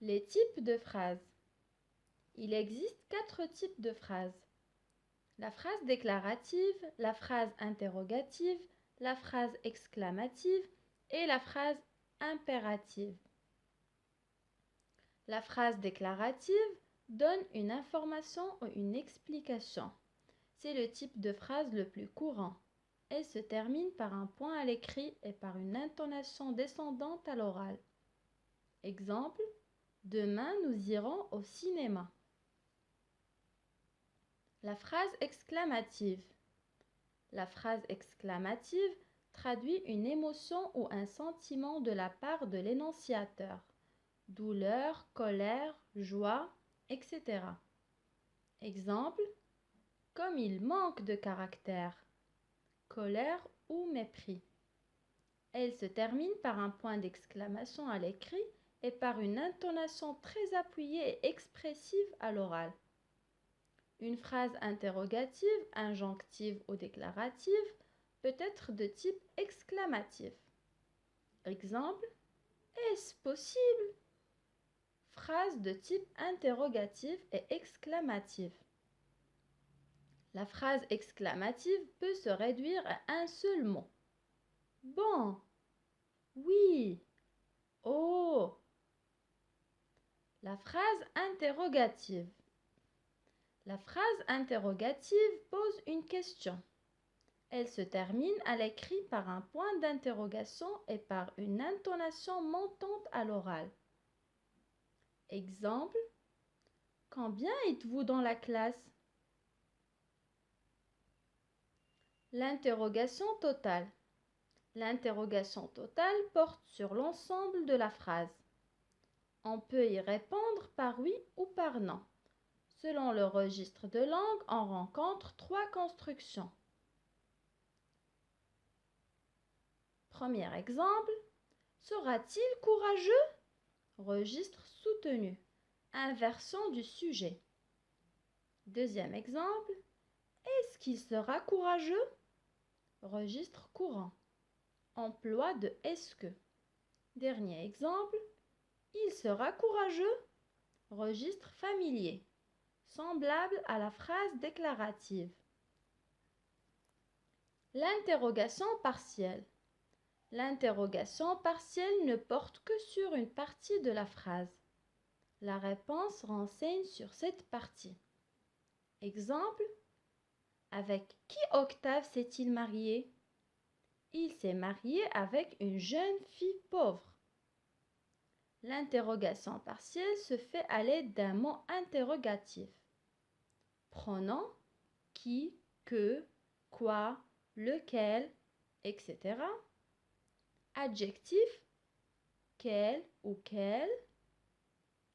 Les types de phrases. Il existe 4 types de phrases. La phrase déclarative, la phrase interrogative, la phrase exclamative et la phrase impérative. La phrase déclarative donne une information ou une explication. C'est le type de phrase le plus courant. Elle se termine par un point à l'écrit et par une intonation descendante à l'oral. Exemple, demain nous irons au cinéma. La phrase exclamative. La phrase exclamative traduit une émotion ou un sentiment de la part de l'énonciateur. Douleur, colère, joie, etc. Exemple, comme il manque de caractère, colère ou mépris. Elle se termine par un point d'exclamation à l'écrit et par une intonation très appuyée et expressive à l'oral. Une phrase interrogative, injonctive ou déclarative peut être de type exclamatif. Exemple, est-ce possible? Phrase de type interrogatif et exclamatif. La phrase exclamative peut se réduire à un seul mot. Bon, oui, oh. La phrase interrogative. La phrase interrogative pose une question. Elle se termine à l'écrit par un point d'interrogation et par une intonation montante à l'oral. Exemple, combien êtes-vous dans la classe? L'interrogation totale. L'interrogation totale porte sur l'ensemble de la phrase. On peut y répondre par oui ou par non. Selon le registre de langue, on rencontre 3 constructions. Premier exemple, sera-t-il courageux? Registre soutenu. Inversion du sujet. Deuxième exemple, est-ce qu'il sera courageux? Registre courant. Emploi de est-ce que. Dernier exemple, il sera courageux? Registre familier. Semblable à la phrase déclarative. L'interrogation partielle. L'interrogation partielle ne porte que sur une partie de la phrase. La réponse renseigne sur cette partie. Exemple, avec qui Octave s'est-il marié? Il s'est marié avec une jeune fille pauvre. L'interrogation partielle se fait à l'aide d'un mot interrogatif. Pronom, qui, que, quoi, lequel, etc. Adjectif, quel ou quelle.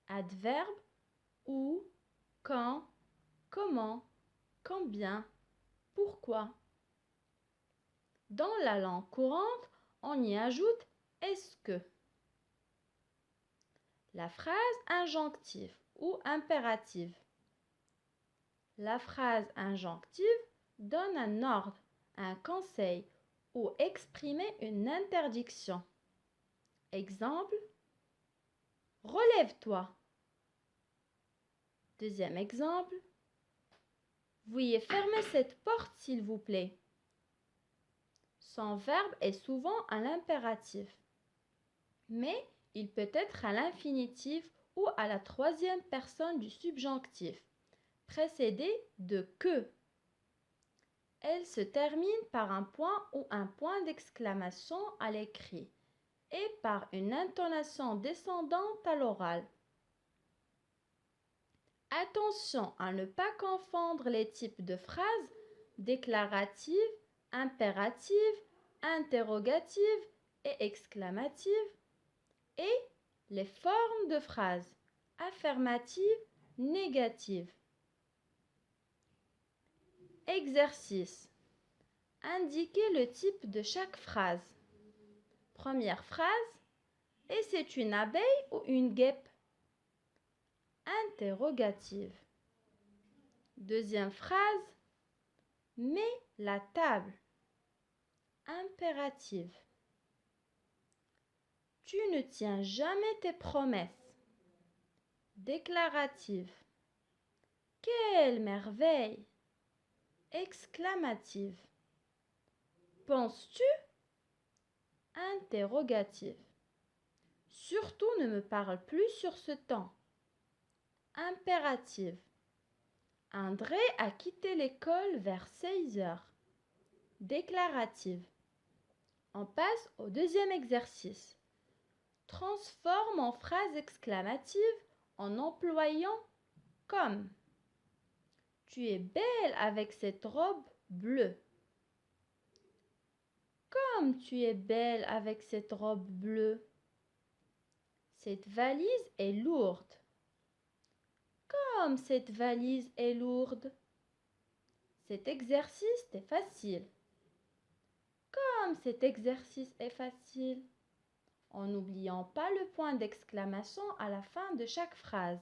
Adverbe, où, quand, comment, combien, pourquoi. Dans la langue courante, on y ajoute est-ce que. La phrase injonctive ou impérative. La phrase injonctive donne un ordre, un conseil ou exprimer une interdiction. Exemple, relève-toi. Deuxième exemple, veuillez fermer cette porte s'il vous plaît. Son verbe est souvent à l'impératif, mais il peut être à l'infinitif ou à la troisième personne du subjonctif, précédé de que. Elle se termine par un point ou un point d'exclamation à l'écrit et par une intonation descendante à l'oral. Attention à ne pas confondre les types de phrases déclaratives, impératives, interrogatives et exclamatives et les formes de phrases affirmatives, négatives. Exercice. Indiquez le type de chaque phrase. Première phrase. Et c'est une abeille ou une guêpe? Interrogative. Deuxième phrase. Mets la table. Impérative. Tu ne tiens jamais tes promesses. Déclarative. Quelle merveille! Exclamative. Penses-tu? Interrogative. Surtout ne me parle plus sur ce temps. Impérative. André a quitté l'école vers 16 heures. Déclarative. On passe au deuxième exercice. Transforme en phrase exclamative en employant comme. Tu es belle avec cette robe bleue. Comme tu es belle avec cette robe bleue. Cette valise est lourde. Comme cette valise est lourde. Cet exercice est facile. Comme cet exercice est facile. En n'oubliant pas le point d'exclamation à la fin de chaque phrase.